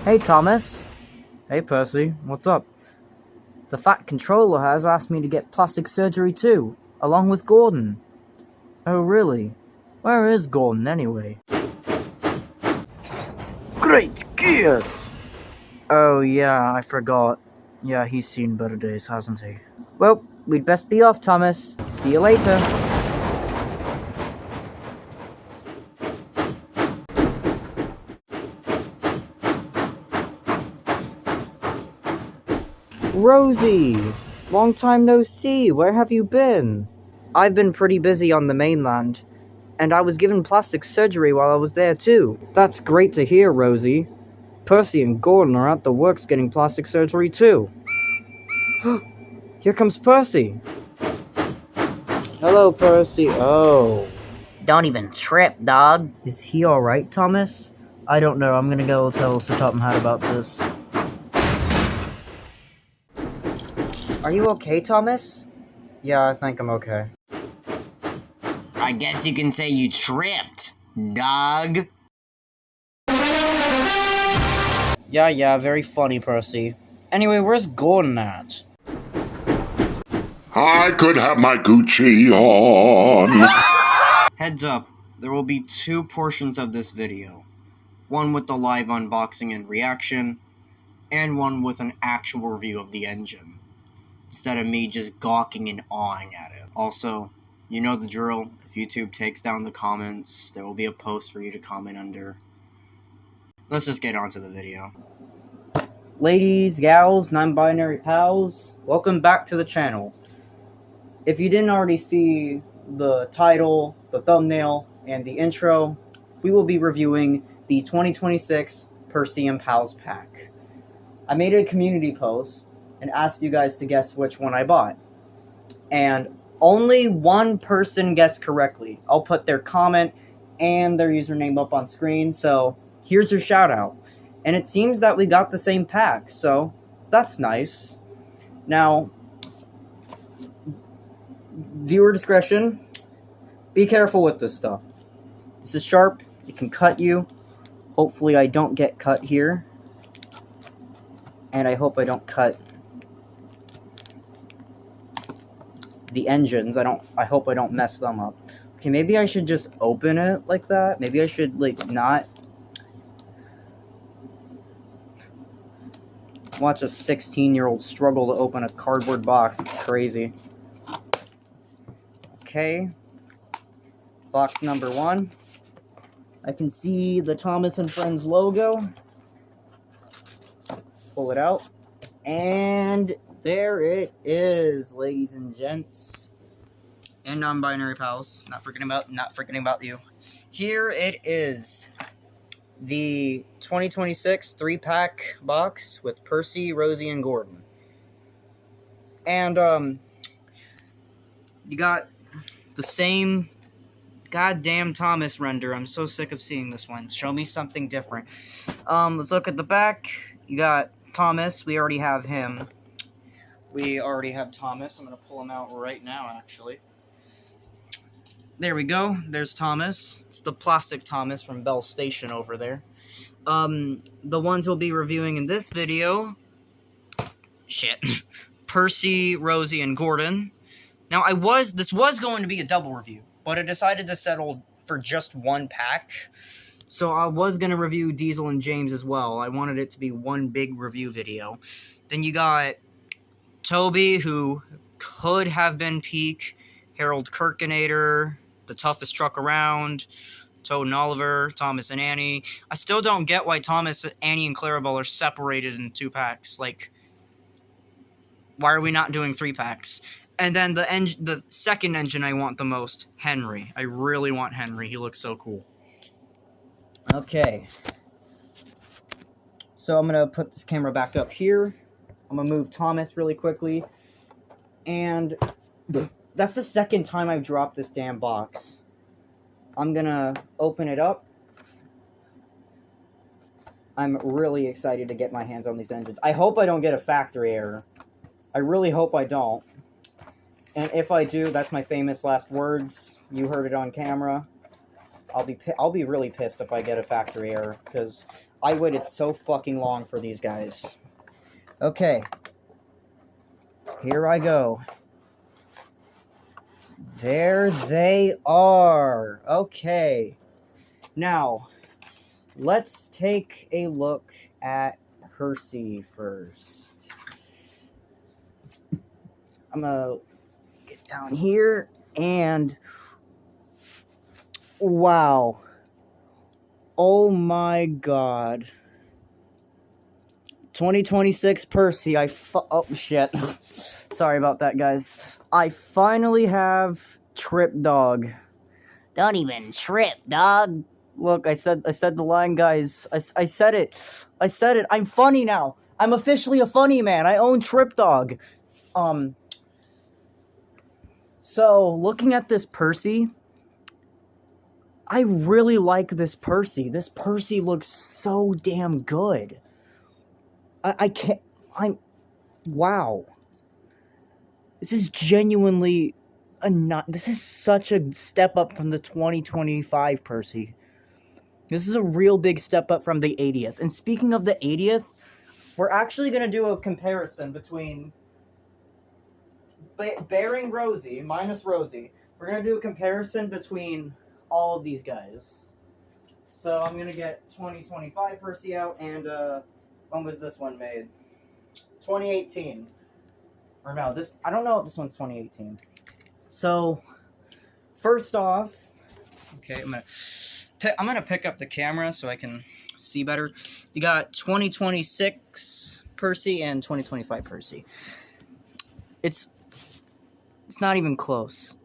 Hey Thomas. Hey Percy, what's up? The Fat Controller has asked me to get plastic surgery too, along with Gordon. Oh really? Where is Gordon anyway? Great gears! Oh yeah, I forgot. Yeah, he's seen better days, hasn't he? Well, we'd best be off, Thomas. See you later. Rosie! Long time no see, where have you been? I've been pretty busy on the mainland, and I was given plastic surgery while I was there too. That's great to hear, Rosie. Percy and Gordon are at the works getting plastic surgery too. Here comes Percy. Hello, Percy. Oh. Don't even trip, dog. Is he alright, Thomas? I don't know. I'm gonna go tell Sir Topham Hatt about this. Are you okay, Thomas? Yeah, I think I'm okay. I guess you can say you tripped, dog. Yeah, very funny, Percy. Anyway, where's Gordon at? I could have my Gucci on. Heads up, there will be two portions of this video. One with the live unboxing and reaction, and one with an actual review of the engine, instead of me just gawking and awing at it. Also, you know the drill. If YouTube takes down the comments, there will be a post for you to comment under. Let's just get on to the video. Ladies, gals, non-binary pals, welcome back to the channel. If you didn't already see the title, the thumbnail, and the intro, we will be reviewing the 2026 Percy Pals pack. I made a community post and asked you guys to guess which one I bought. And only one person guessed correctly. I'll put their comment and their username up on screen, so here's your shout out. And it seems that we got the same pack, so that's nice. Now, viewer discretion, be careful with this stuff. This is sharp, it can cut you. Hopefully I don't get cut here. And I hope I don't cut the engines. I hope I don't mess them up. Okay, maybe I should just open it like that. Maybe I should, like, not watch a 16-year-old struggle to open a cardboard box. It's crazy. Okay. Box number 1. I can see the Thomas and Friends logo. Pull it out. And there it is, ladies and gents. And non-binary pals. Not forgetting about you. Here it is. The 2026 3-pack box with Percy, Rosie, and Gordon. And, you got the same goddamn Thomas render. I'm so sick of seeing this one. Show me something different. Let's look at the back. You got Thomas. We already have him. We already have Thomas. I'm going to pull him out right now, actually. There we go. There's Thomas. It's the plastic Thomas from Bell Station over there. The ones we'll be reviewing in this video... Percy, Rosie, and Gordon. Now, this was going to be a double review, but I decided to settle for just one pack. So I was going to review Diesel and James as well. I wanted it to be one big review video. Then you got Toby, who could have been peak, Harold Kirkinator, the toughest truck around, Toad and Oliver, Thomas and Annie. I still don't get why Thomas, Annie, and Clarabelle are separated in 2 packs. Like, why are we not doing 3 packs? And then the second engine I want the most, Henry. I really want Henry. He looks so cool. Okay. So I'm going to put this camera back up here. I'm going to move Thomas really quickly. And that's the second time I've dropped this damn box. I'm going to open it up. I'm really excited to get my hands on these engines. I hope I don't get a factory error. I really hope I don't. And if I do, that's my famous last words. You heard it on camera. I'll be really pissed if I get a factory error, because I waited so fucking long for these guys. Okay. Here I go. There they are. Okay. Now, let's take a look at Percy first. I'm gonna get down here and wow. Oh my god. 2026 Percy. Oh shit. Sorry about that, guys. I finally have Trip Dog. Don't even trip, dog. Look, I said the line, guys. I said it. I said it. I'm funny now. I'm officially a funny man. I own Trip Dog. So, looking at this Percy, I really like this Percy. This Percy looks so damn good. Wow. This is genuinely this is such a step up from the 2025 Percy. This is a real big step up from the 80th. And speaking of the 80th, we're actually going to do a comparison between bearing Rosie, minus Rosie. We're going to do a comparison between all of these guys. So I'm going to get 2025 Percy out, and when was this one made? 2018. Or no, I don't know if this one's 2018. So, first off, okay, I'm gonna pick up the camera so I can see better. You got 2026 Percy and 2025 Percy. It's not even close.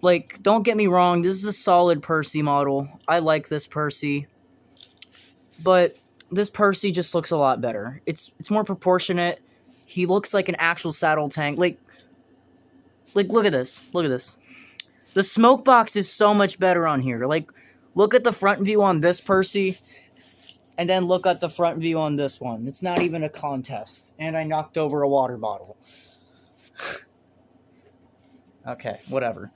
Like, don't get me wrong, this is a solid Percy model. I like this Percy. But this Percy just looks a lot better. It's more proportionate. He looks like an actual saddle tank. Like, look at this. Look at this. The smoke box is so much better on here. Like, look at the front view on this Percy, and then look at the front view on this one. It's not even a contest. And I knocked over a water bottle. Okay, whatever.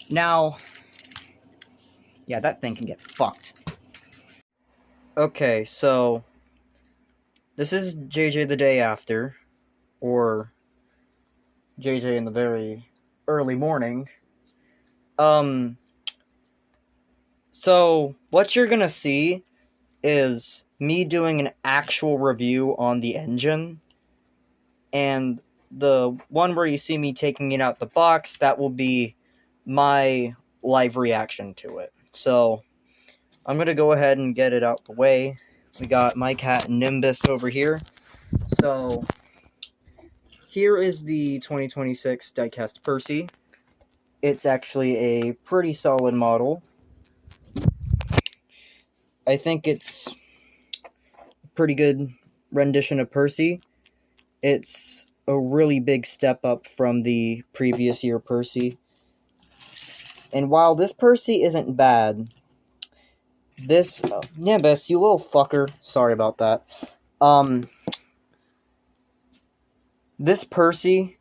Now, yeah, that thing can get fucked. Okay, so this is JJ the day after, or JJ in the very early morning. So what you're gonna see is me doing an actual review on the engine, and the one where you see me taking it out the box, that will be my live reaction to it. So I'm gonna go ahead and get it out the way. We got my cat Nimbus over here. So here is the 2026 diecast Percy. It's actually a pretty solid model. I think it's a pretty good rendition of Percy. It's a really big step up from the previous year Percy. And while this Percy isn't bad, this Nimbus, you little fucker. Sorry about that. This Percy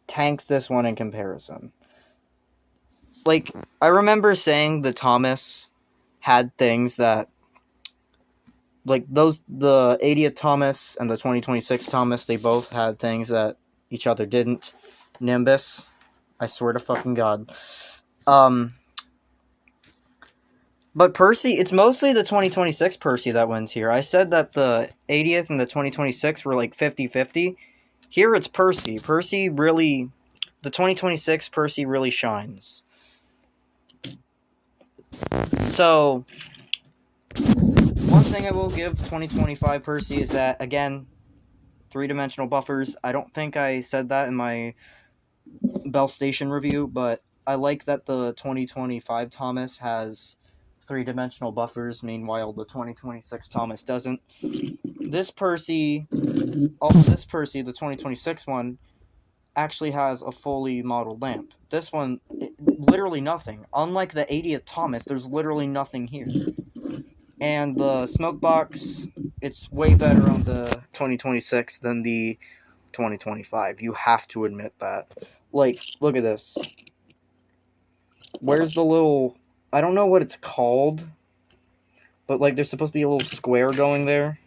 tanks this one in comparison. Like, I remember saying the Thomas had things that, like, the 80th Thomas and the 2026 Thomas, they both had things that each other didn't. Nimbus, I swear to fucking God. But Percy, it's mostly the 2026 Percy that wins here. I said that the 80th and the 2026 were like 50-50. Here it's Percy. Percy really, the 2026 Percy really shines. So, one thing I will give 2025 Percy is that, again, 3-dimensional buffers. I don't think I said that in my Bell Station review, but I like that the 2025 Thomas has 3-dimensional buffers, meanwhile the 2026 Thomas doesn't. This Percy, the 2026 one, actually has a fully modeled lamp. This one, literally nothing. Unlike the 80th Thomas, there's literally nothing here. And the smoke box, it's way better on the 2026 than the 2025. You have to admit that. Like, look at this. Where's the little I don't know what it's called, but like there's supposed to be a little square going there.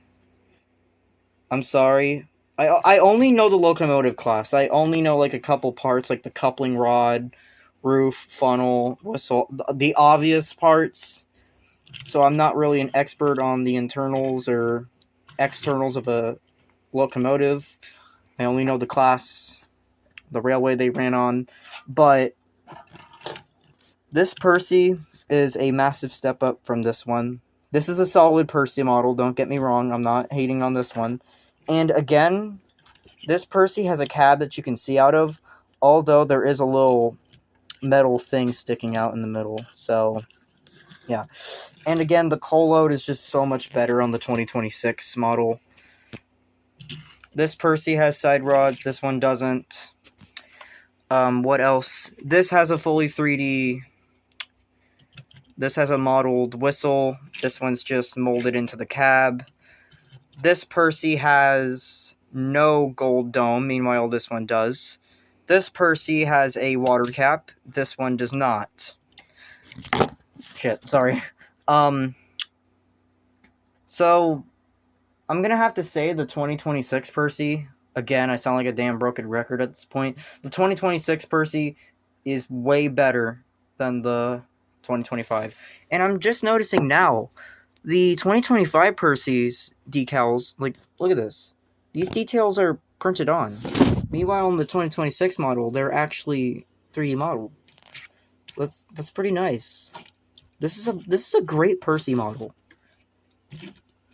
I'm sorry. I only know the locomotive class. I only know like a couple parts, like the coupling rod, roof, funnel, whistle, the obvious parts. So I'm not really an expert on the internals or externals of a locomotive. I only know the class, the railway they ran on. But this Percy is a massive step up from this one. This is a solid Percy model, don't get me wrong. I'm not hating on this one. And again, this Percy has a cab that you can see out of, although there is a little metal thing sticking out in the middle. So, yeah. And again, the coal load is just so much better on the 2026 model. This Percy has side rods, this one doesn't. What else? This has a fully 3D... This has a modeled whistle. This one's just molded into the cab. This Percy has no gold dome, meanwhile this one does. This Percy has a water cap. This one does not. Shit, sorry. So, I'm gonna have to say the 2026 Percy, again, I sound like a damn broken record at this point. The 2026 Percy is way better than the 2025. And I'm just noticing now, the 2025 Percy's decals, like, look at this. These details are printed on. Meanwhile, in the 2026 model, they're actually 3D modeled. That's pretty nice. This is a great Percy model.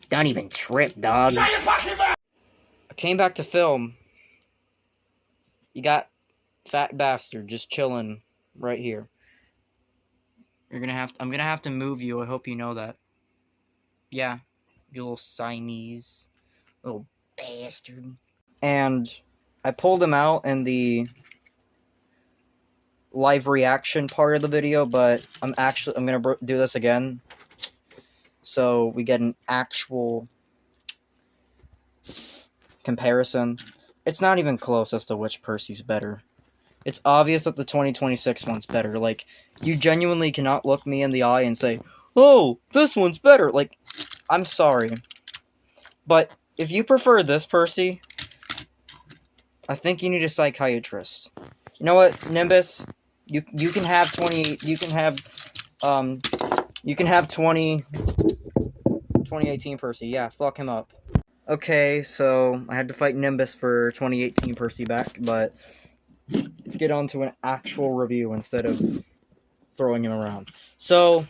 Don't even trip, dog. I came back to film. You got fat bastard just chilling right here. I'm gonna have to move you. I hope you know that. Yeah, you little Siamese, little bastard. And I pulled him out in the live reaction part of the video, but I'm gonna do this again, so we get an actual comparison. It's not even close as to which Percy's better. It's obvious that the 2026 one's better. Like, you genuinely cannot look me in the eye and say, "Oh, this one's better." Like, I'm sorry, but if you prefer this Percy, I think you need a psychiatrist. You know what, Nimbus? You can have 2018 Percy. Yeah, fuck him up. Okay, so I had to fight Nimbus for 2018 Percy back, but let's get on to an actual review instead of throwing him around. So,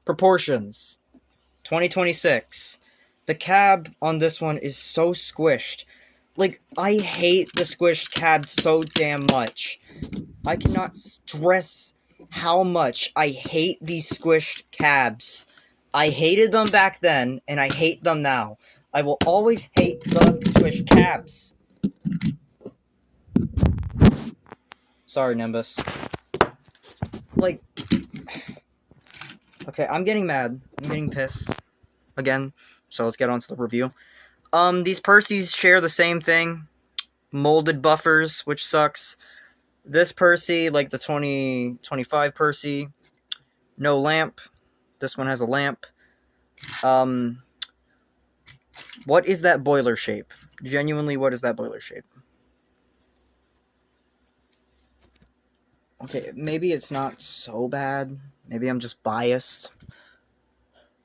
proportions. 2026. The cab on this one is so squished. Like, I hate the squished cab so damn much. I cannot stress how much I hate these squished cabs. I hated them back then, and I hate them now. I will always hate the squished cabs. Sorry, Nimbus. Like, okay, I'm getting mad. I'm getting pissed. Again, so let's get on to the review. These Percys share the same thing. Molded buffers, which sucks. This Percy, like the 2025 Percy, no lamp. This one has a lamp. What is that boiler shape? Genuinely, what is that boiler shape? Okay, maybe it's not so bad. Maybe I'm just biased.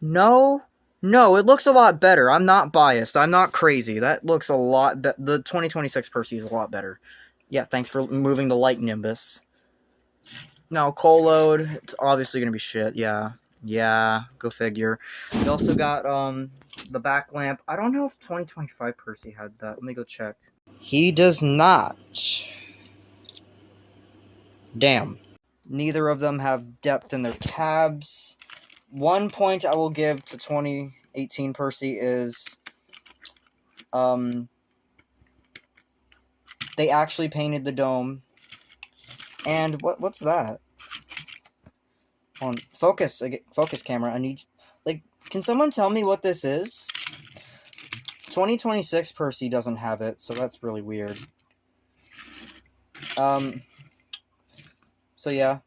No, it looks a lot better. I'm not biased. I'm not crazy. That looks a lot better. The 2026 Percy is a lot better. Yeah, thanks for moving the light, Nimbus. No, coal load. It's obviously going to be shit. Yeah, go figure. We also got the back lamp. I don't know if 2025 Percy had that. Let me go check. He does not. Damn. Neither of them have depth in their cabs. One point I will give to 2018 Percy is they actually painted the dome. And what's that? On focus camera. I need, like, can someone tell me what this is? 2026 Percy doesn't have it, so that's really weird. So yeah.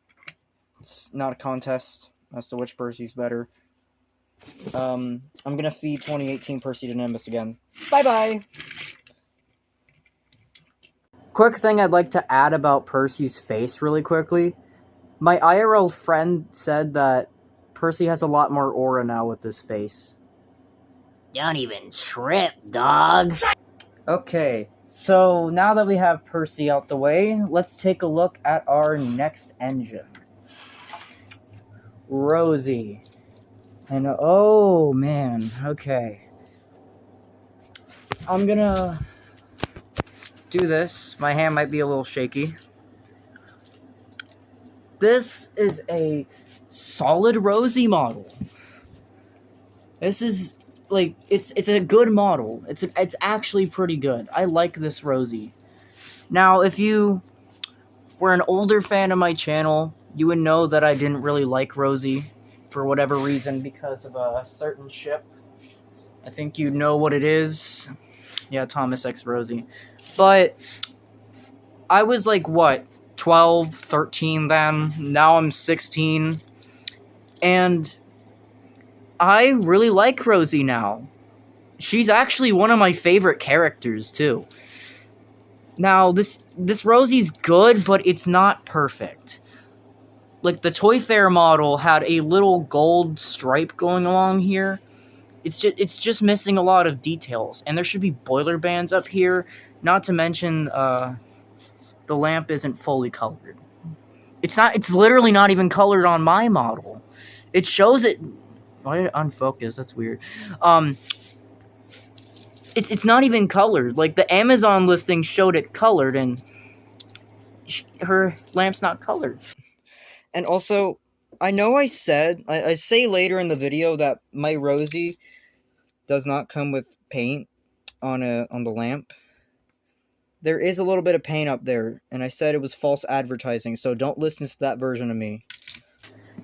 It's not a contest as to which Percy's better. I'm gonna feed 2018 Percy to Nimbus again. Bye-bye! Quick thing I'd like to add about Percy's face really quickly. My IRL friend said that Percy has a lot more aura now with this face. Don't even trip, dog. Okay, so now that we have Percy out the way, let's take a look at our next engine. Rosie. And oh man, okay. I'm gonna do this. My hand might be a little shaky. This is a solid Rosie model. This is like it's a good model. It's actually pretty good. I like this Rosie. Now, if you were an older fan of my channel, you would know that I didn't really like Rosie for whatever reason because of a certain ship. I think you know what it is. Yeah, Thomas X Rosie. But I was like, what, 12, 13 then? Now I'm 16. And I really like Rosie now. She's actually one of my favorite characters, too. Now, this Rosie's good, but it's not perfect. Like, the Toy Fair model had a little gold stripe going along here. It's just missing a lot of details. And there should be boiler bands up here. Not to mention, the lamp isn't fully colored. It's literally not even colored on my model. It shows it... Why did it unfocus? That's weird. It's not even colored. Like, the Amazon listing showed it colored, and her lamp's not colored. And also, I know I say later in the video that my Rosie does not come with paint on the lamp. There is a little bit of paint up there, and I said it was false advertising, so don't listen to that version of me.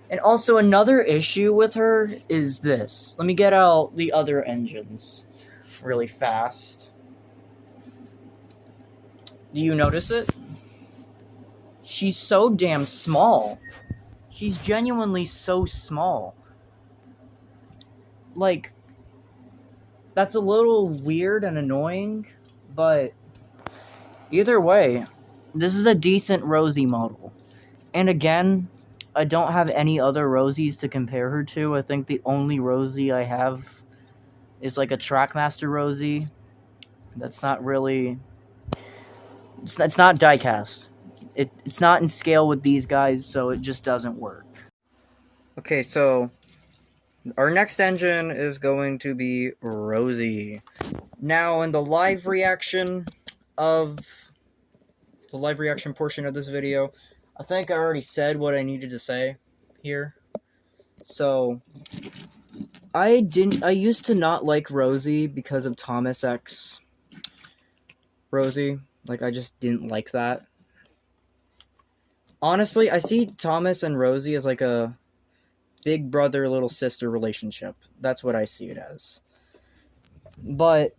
And also, another issue with her is this. Let me get out the other engines really fast. Do you notice it? She's so damn small. She's genuinely so small. Like, that's a little weird and annoying, but either way, this is a decent Rosie model. And again, I don't have any other Rosies to compare her to. I think the only Rosie I have is like a Trackmaster Rosie. That's not really... It's not die-cast. It's not in scale with these guys, so it just doesn't work. Okay, so our next engine is going to be Rosie. Now, in the live reaction portion of this video, I think I already said what I needed to say here. So, I used to not like Rosie because of Thomas X Rosie. Like, I just didn't like that. Honestly, I see Thomas and Rosie as like a big brother, little sister relationship. That's what I see it as. But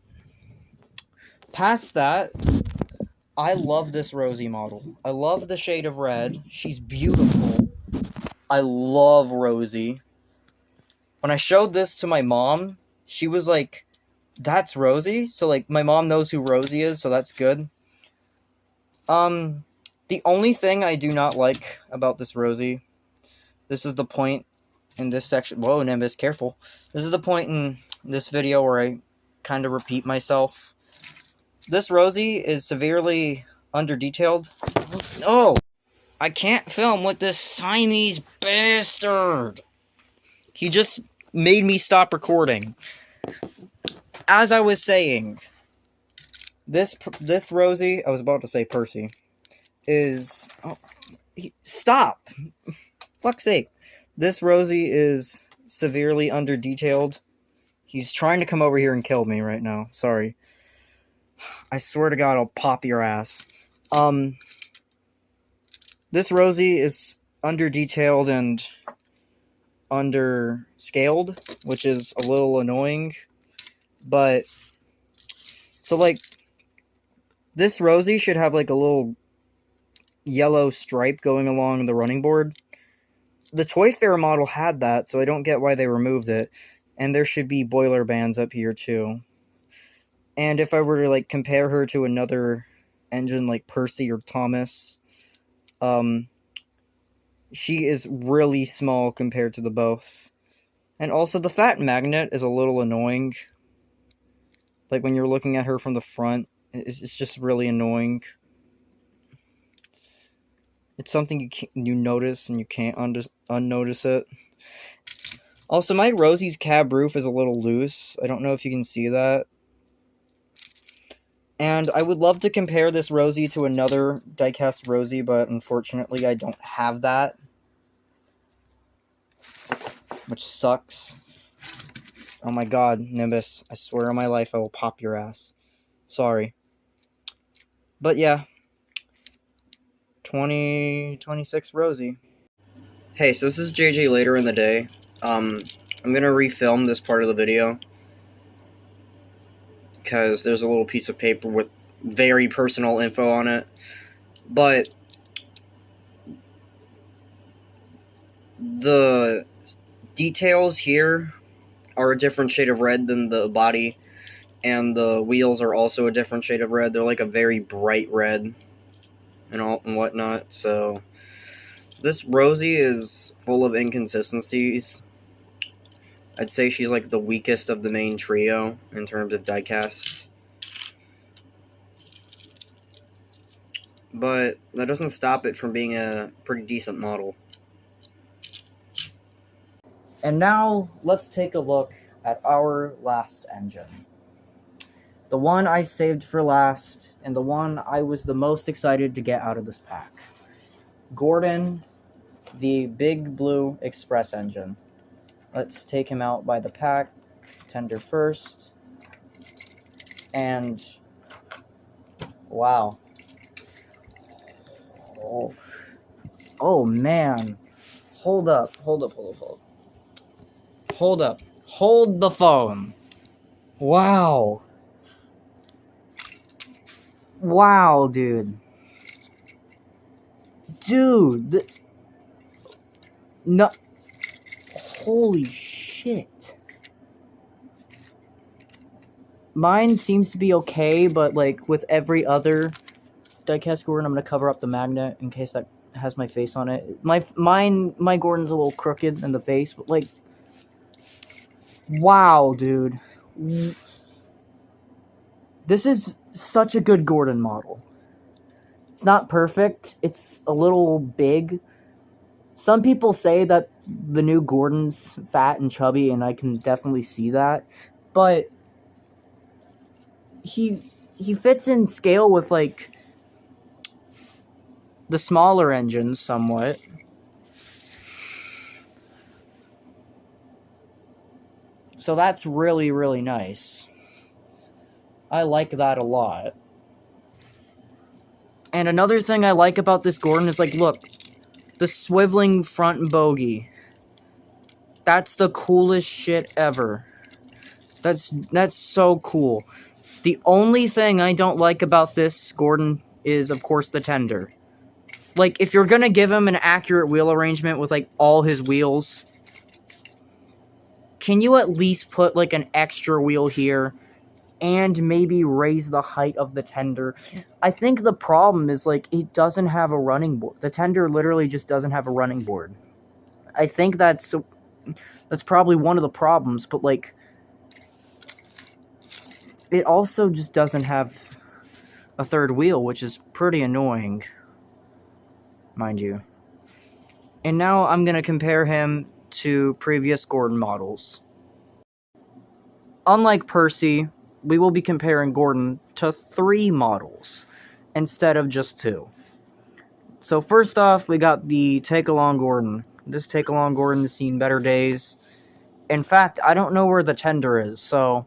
past that, I love this Rosie model. I love the shade of red. She's beautiful. I love Rosie. When I showed this to my mom, she was like, "That's Rosie?" So, like, my mom knows who Rosie is, so that's good. The only thing I do not like about this Rosie, this is the point in this section. Whoa, Nimbus, careful. This is the point in this video where I kind of repeat myself. This Rosie is severely under-detailed. Oh! I can't film with this Siamese bastard! He just made me stop recording. As I was saying, this Rosie, I was about to say Percy, is... Oh, stop! Fuck's sake. This Rosie is severely under-detailed. He's trying to come over here and kill me right now. Sorry. I swear to God, I'll pop your ass. This Rosie is under-detailed and under-scaled, which is a little annoying. But, so, like, this Rosie should have, like, a little yellow stripe going along the running board. the Toy Fair model had that, so I don't get why they removed it. And there should be boiler bands up here too. And if I were to like compare her to another engine like Percy or Thomas, she is really small compared to the both. And also the fat magnet is a little annoying. Like when you're looking at her from the front, it's just really annoying. It's something you notice and you can't unnotice it. Also, my Rosie's cab roof is a little loose. I don't know if you can see that. And I would love to compare this Rosie to another diecast Rosie, but unfortunately I don't have that. Which sucks. Oh my god, Nimbus. I swear on my life I will pop your ass. Sorry. But yeah. 2026 Rosie. Hey, so this is JJ later in the day. I'm gonna refilm this part of the video. Because there's a little piece of paper with very personal info on it. But the details here are a different shade of red than the body. And the wheels are also a different shade of red. They're like a very bright red and whatnot. So this Rosie is full of inconsistencies. I'd say she's like the weakest of the main trio in terms of diecast. But that doesn't stop it from being a pretty decent model. And now, let's take a look at our last engine. The one I saved for last, and the one I was the most excited to get out of this pack. Gordon, the Big Blue Express engine. Let's take him out by the pack, tender first, and wow. Oh man. Hold up. Hold the phone. Wow. Wow, dude. No. Holy shit. Mine seems to be okay, but like with every other diecast Gordon, I'm gonna cover up the magnet in case that has my face on it. My Gordon's a little crooked in the face, but like, wow, dude. This is such a good Gordon model. It's not perfect. It's a little big. Some people say that the new Gordon's fat and chubby, and I can definitely see that. But he fits in scale with, like, the smaller engines somewhat. So that's really, really nice. I like that a lot. And another thing I like about this Gordon is, like, look, the swiveling front bogey. That's the coolest shit ever. That's so cool. The only thing I don't like about this Gordon is, of course, the tender. Like, if you're gonna give him an accurate wheel arrangement with, like, all his wheels, can you at least put, like, an extra wheel here and maybe raise the height of the tender? I think the problem is, like, it doesn't have a running board. The tender literally just doesn't have a running board. I think that's probably one of the problems, but, like, it also just doesn't have a third wheel, which is pretty annoying, mind you. And now I'm going to compare him to previous Gordon models. Unlike Percy, we will be comparing Gordon to 3 models instead of just 2. So first off, we got the Take-Along Gordon. This Take-Along Gordon has seen better days. In fact, I don't know where the tender is, so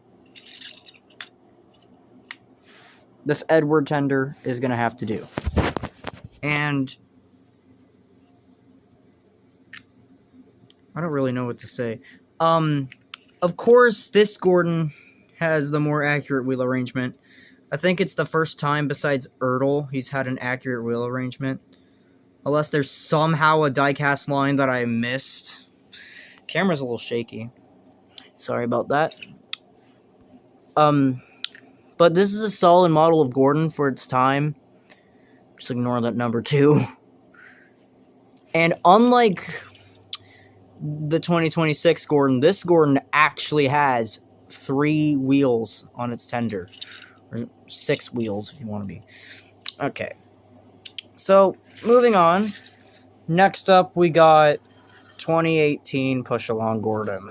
this Edward tender is going to have to do. And I don't really know what to say. Of course, this Gordon has the more accurate wheel arrangement. I think it's the first time besides Ertl he's had an accurate wheel arrangement. Unless there's somehow a diecast line that I missed. Camera's a little shaky. Sorry about that. But this is a solid model of Gordon for its time. Just ignore that number 2. And unlike the 2026 Gordon, this Gordon actually has 3 wheels on its tender. Or 6 wheels, if you want to be. Okay. So, moving on. Next up, we got 2018 Push Along Gordon.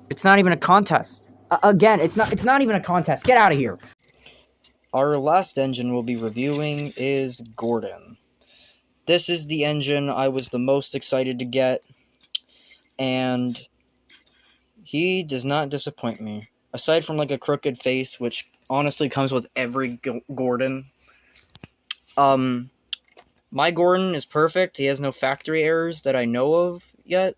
It's not even a contest. Again, it's not even a contest. Get out of here. Our last engine we'll be reviewing is Gordon. This is the engine I was the most excited to get, and he does not disappoint me. Aside from like a crooked face, which honestly comes with every Gordon. My Gordon is perfect. He has no factory errors that I know of yet.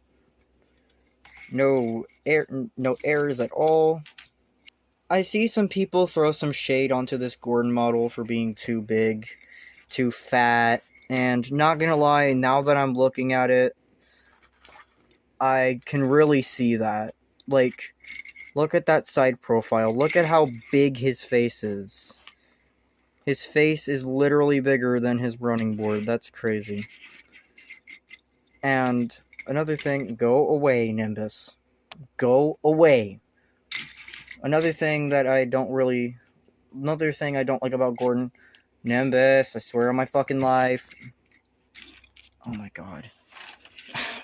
No errors at all. I see some people throw some shade onto this Gordon model for being too big, too fat, and not gonna lie, now that I'm looking at it, I can really see that. Like, look at that side profile. Look at how big his face is. His face is literally bigger than his running board. That's crazy. And another thing, go away, Nimbus. Go away. Another thing I don't like about Gordon. Nimbus, I swear on my fucking life. Oh my god.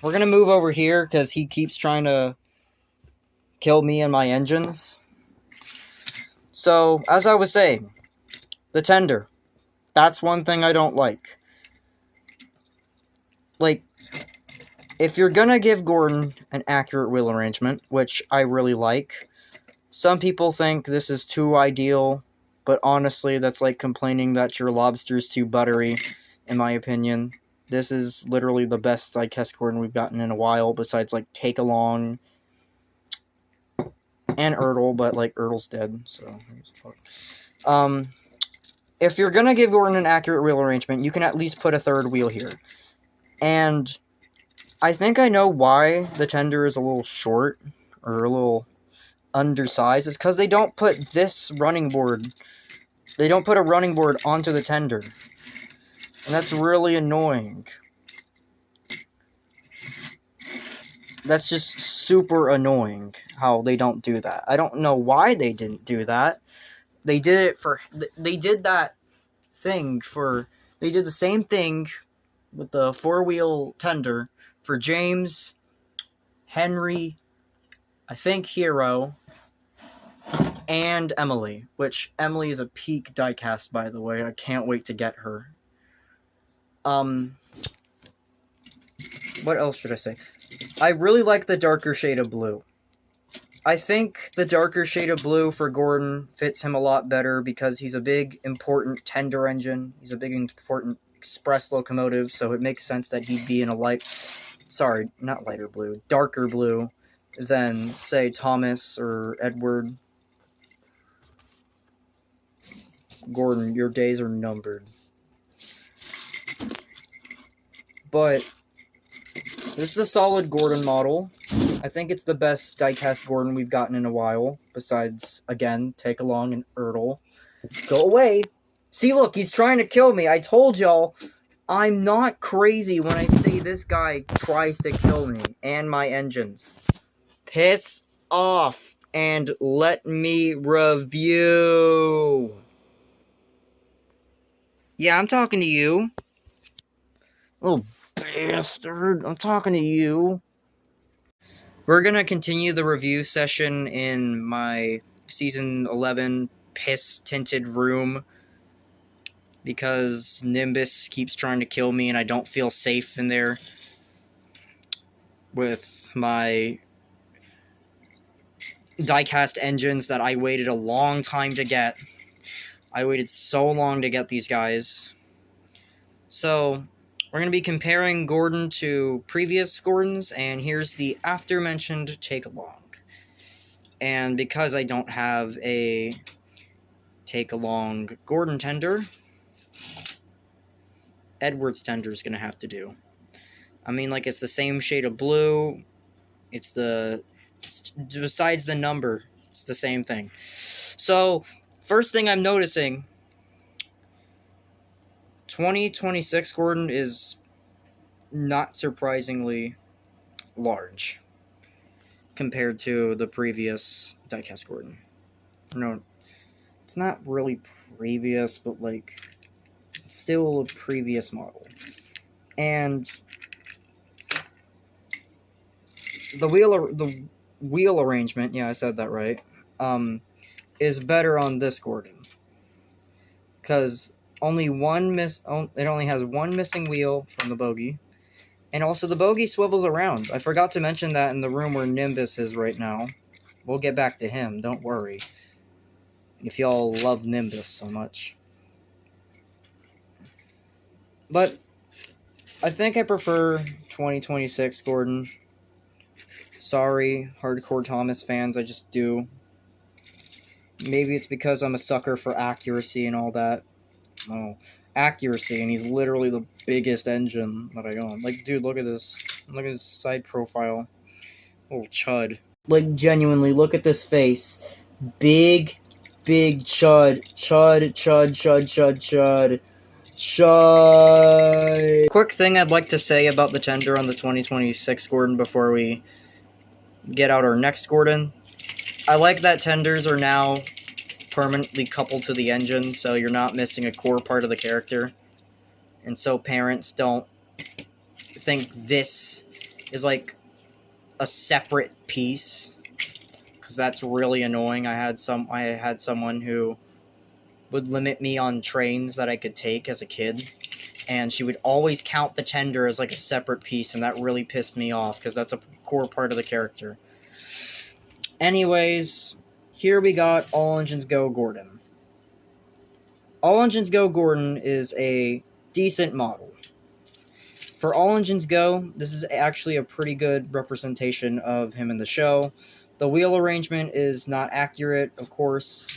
We're gonna move over here because he keeps trying to kill me and my engines. So, as I was saying, the tender. That's one thing I don't like. Like, if you're gonna give Gordon an accurate wheel arrangement, which I really like, some people think this is too ideal, but honestly, that's like complaining that your lobster's too buttery, in my opinion. This is literally the best diecast Gordon we've gotten in a while, besides like Take Along and Ertl, but like Ertl's dead, so if you're gonna give Gordon an accurate wheel arrangement, you can at least put a third wheel here. And I think I know why the tender is a little short, or a little undersized. It's because they don't put this running board, they don't put a running board onto the tender. And that's really annoying. That's just super annoying how they don't do that. I don't know why they didn't do that. They did the same thing with the 4-wheel tender for James, Henry, I think Hero, and Emily, which Emily is a peak diecast, by the way. I can't wait to get her. What else should I say? I really like the darker shade of blue. I think the darker shade of blue for Gordon fits him a lot better because he's a big, important tender engine. He's a big, important express locomotive, so it makes sense that he'd be in a darker blue than, say, Thomas or Edward. Gordon, your days are numbered. But this is a solid Gordon model. I think it's the best diecast Gordon we've gotten in a while, besides, again, Take Along and Ertl. Go away! See, look, he's trying to kill me. I told y'all, I'm not crazy when I say this guy tries to kill me and my engines. Piss off and let me review. Yeah, I'm talking to you. Little bastard, I'm talking to you. We're gonna continue the review session in my Season 11 piss-tinted room because Nimbus keeps trying to kill me and I don't feel safe in there with my diecast engines that I waited a long time to get. I waited so long to get these guys. So, we're going to be comparing Gordon to previous Gordons, and here's the after-mentioned Take-Along. And because I don't have a Take-Along Gordon tender, Edward's tender is going to have to do. I mean, like, it's the same shade of blue. It's besides the number, it's the same thing. So, first thing I'm noticing, 2026 Gordon is not surprisingly large compared to the previous diecast Gordon. No, it's not really previous, but like, it's still a previous model. And the wheel arrangement, yeah, I said that right, is better on this Gordon. Because it only has one missing wheel from the bogey. And also the bogey swivels around. I forgot to mention that in the room where Nimbus is right now. We'll get back to him, don't worry. If y'all love Nimbus so much. But I think I prefer 2026 Gordon. Sorry, Hardcore Thomas fans, I just do. Maybe it's because I'm a sucker for accuracy and all that. No, accuracy, and he's literally the biggest engine that I own. Like, dude, look at this. Look at his side profile. Oh, chud. Like, genuinely, look at this face. Big chud. Chud. Quick thing I'd like to say about the tender on the 2026 Gordon before we get out our next Gordon. I like that tenders are now permanently coupled to the engine, so you're not missing a core part of the character. And so parents don't think this is like a separate piece, because that's really annoying. I had someone who would limit me on trains that I could take as a kid, and she would always count the tender as like a separate piece, and that really pissed me off because that's a core part of the character. Anyways, here we got All Engines Go Gordon. All Engines Go Gordon is a decent model. For All Engines Go, this is actually a pretty good representation of him in the show. The wheel arrangement is not accurate, of course.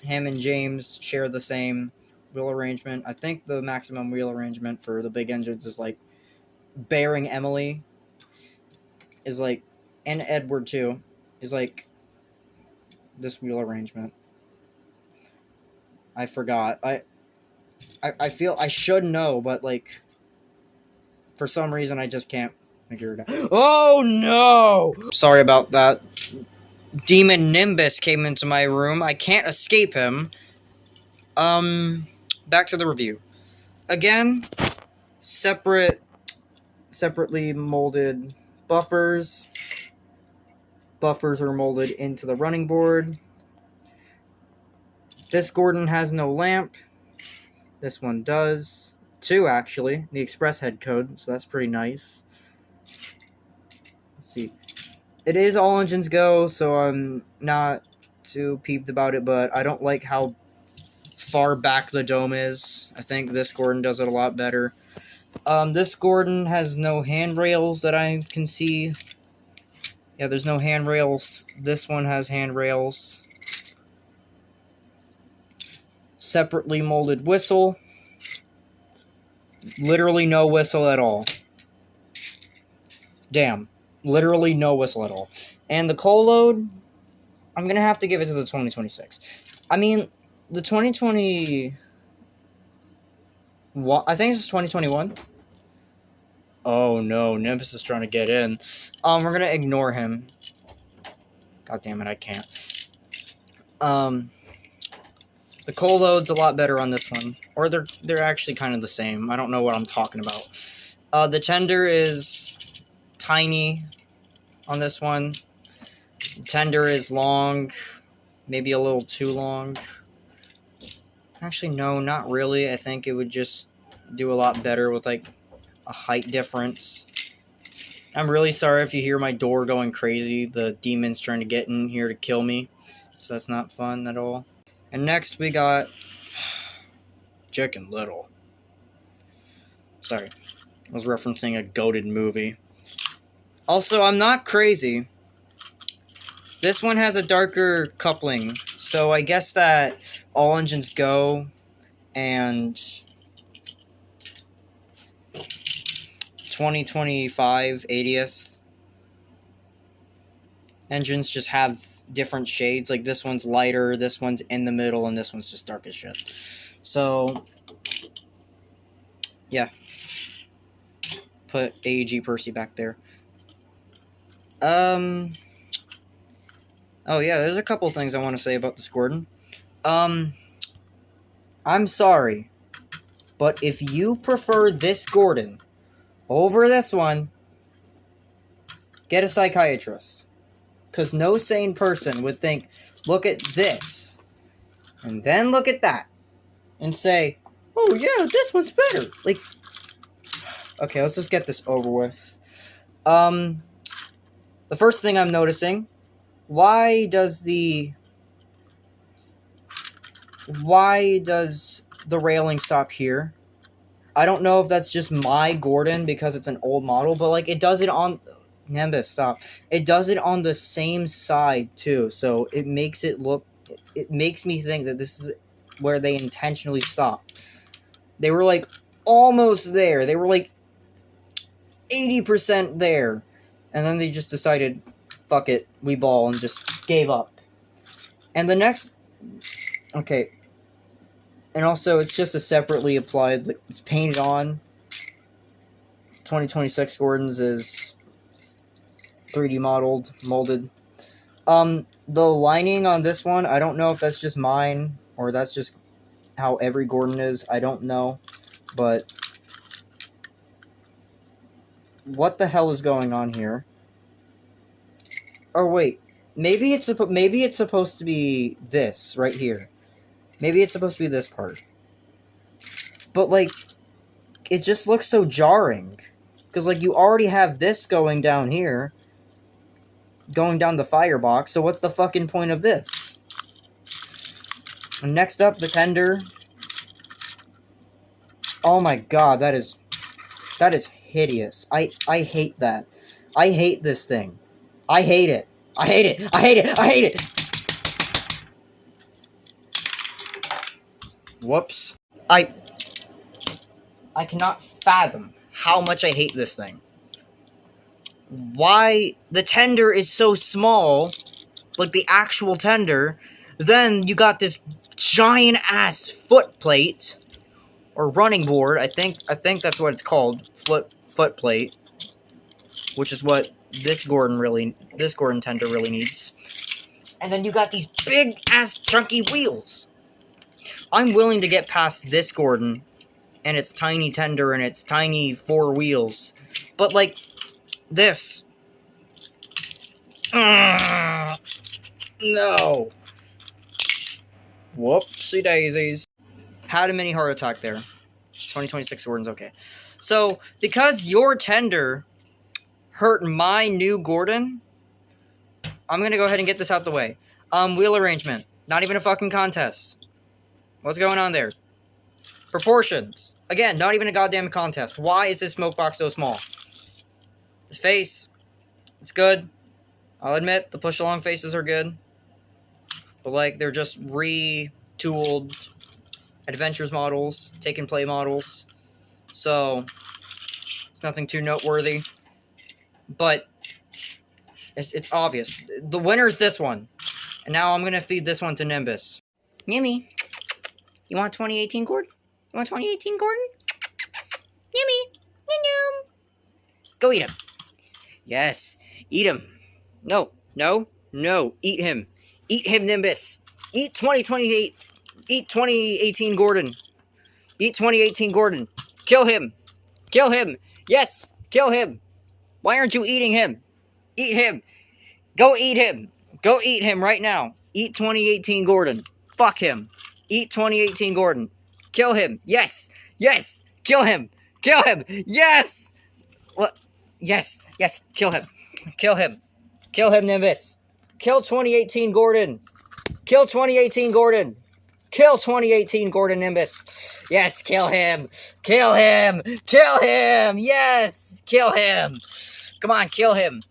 Him and James share the same wheel arrangement. I think the maximum wheel arrangement for the big engines is like Bearing Emily is like, and Edward too, is like this wheel arrangement. I forgot. I feel I should know, but like for some reason I just can't figure it out. Oh no! Sorry about that. Demon Nimbus came into my room. I can't escape him. Back to the review. Again, separately molded buffers. Buffers are molded into the running board. This Gordon has no lamp. This one does. Two, actually. The express head code, so that's pretty nice. Let's see. It is All Engines Go, so I'm not too peeved about it, but I don't like how far back the dome is. I think this Gordon does it a lot better. This Gordon has no handrails that I can see. Yeah, there's no handrails. This one has handrails. Separately molded whistle. Literally no whistle at all. Damn. Literally no whistle at all. And the coal load, I'm going to have to give it to the 2026. I mean, the 2020... What? I think it's 2021. Oh no, Nimbus is trying to get in. We're going to ignore him. God damn it, I can't. The coal load's a lot better on this one. Or they're actually kind of the same. I don't know what I'm talking about. The tender is tiny on this one. The tender is long. Maybe a little too long. Actually, no, not really. I think it would just do a lot better with, like, a height difference. I'm really sorry if you hear my door going crazy. The demon's trying to get in here to kill me. So that's not fun at all. And next we got Chicken Little. Sorry. I was referencing a goated movie. Also, I'm not crazy. This one has a darker coupling. So I guess that All Engines Go and 2025 80th engines just have different shades. Like, this one's lighter, this one's in the middle, and this one's just dark as shit. So, yeah. Put AEG Percy back there. Oh yeah, there's a couple things I want to say about this Gordon. I'm sorry, but if you prefer this Gordon over this one, get a psychiatrist. Because no sane person would think, look at this, and then look at that, and say, oh yeah, this one's better. Like, okay, let's just get this over with. The first thing I'm noticing, why does the railing stop here? I don't know if that's just my Gordon because it's an old model, but like, it does it on Nimbus, stop. It does it on the same side too, so it makes it look, it makes me think that this is where they intentionally stopped. They were like almost there. They were like 80% there. And then they just decided, fuck it, we ball, and just gave up. And the next, okay, and also it's just a separately applied, like, it's painted on. 2026 Gordon's is 3D molded. The lining on this one, I don't know if that's just mine, or that's just how every Gordon is, I don't know, but what the hell is going on here? Oh wait, maybe it's supposed to be this right here. Maybe it's supposed to be this part. But like, it just looks so jarring, because like, you already have this going down here, going down the firebox. So what's the fucking point of this? And next up, the tender. Oh my god, that is hideous. I hate that. I hate this thing. I hate it. I hate it. I hate it. I hate it. Whoops. I cannot fathom how much I hate this thing. Why the tender is so small, like the actual tender, then you got this giant ass foot plate or running board. I think that's what it's called, foot plate, which is what this Gordon tender really needs. And then you got these big ass chunky wheels. I'm willing to get past this Gordon and its tiny tender and its tiny 4 wheels, but like this, no. Whoopsie daisies. Had a mini heart attack there. 2026 Gordon's okay. So, because your tender hurt my new Gordon, I'm gonna go ahead and get this out the way. Wheel arrangement. Not even a fucking contest. What's going on there? Proportions. Again, not even a goddamn contest. Why is this smoke box so small? This face, it's good. I'll admit, the push-along faces are good. But, like, they're just retooled Adventures models, take-and-play models. So, it's nothing too noteworthy. But, it's obvious. The winner's this one. And now I'm gonna feed this one to Nimbus. Yummy. You want 2018 Gordon? You want 2018 Gordon? Yummy. Yum. Go eat him. Yes. Eat him. No. No. No. Eat him. Eat him, Nimbus. Eat 2028. Eat 2018 Gordon. Eat 2018 Gordon. Kill him. Kill him. Yes. Kill him. Why aren't you eating him? Eat him. Go eat him. Go eat him right now. Eat 2018 Gordon. Fuck him. Eat 2018 Gordon. Kill him. Yes. Yes. Kill him. Kill him. Yes. What? Yes. Yes. Kill him. Kill him. Kill him, Nimbus. Kill 2018 Gordon. Kill 2018 Gordon. Kill 2018 Gordon Nimbus. Yes. Kill him. Kill him. Kill him. Yes. Kill him. Come on. Kill him.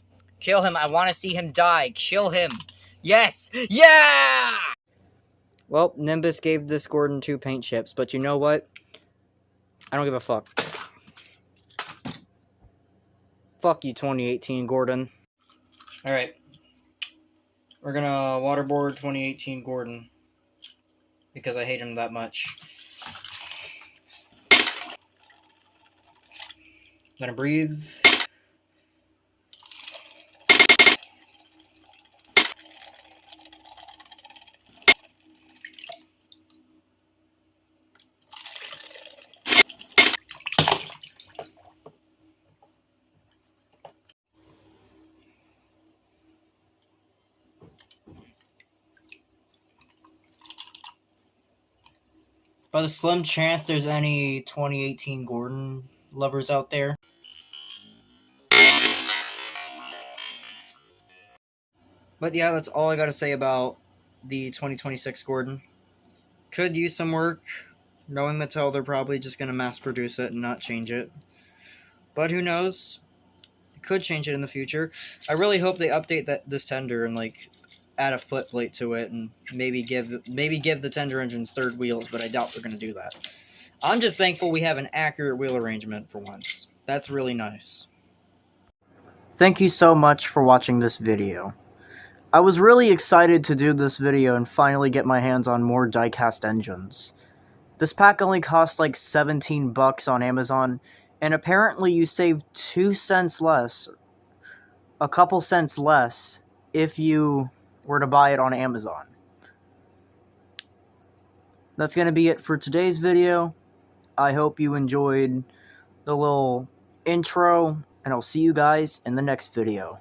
Kill him. I want to see him die. Kill him. Yes. Yeah! Well, Nimbus gave this Gordon 2 paint chips, but you know what? I don't give a fuck. Fuck you, 2018 Gordon. Alright. We're gonna waterboard 2018 Gordon. Because I hate him that much. Let him breathe. By the slim chance there's any 2018 Gordon lovers out there. But yeah, that's all I gotta say about the 2026 Gordon. Could use some work. Knowing Mattel, they're probably just gonna mass produce it and not change it. But who knows? They could change it in the future. I really hope they update this tender and like add a foot plate to it and maybe give the tender engines third wheels, but I doubt they're gonna do that. I'm just thankful we have an accurate wheel arrangement for once. That's really nice. Thank you so much for watching this video. I was really excited to do this video and finally get my hands on more die-cast engines. This pack only cost like 17 bucks on Amazon, and apparently you save 2 cents less, a couple cents less, if you were to buy it on Amazon. That's going to be it for today's video. I hope you enjoyed the little intro, and I'll see you guys in the next video.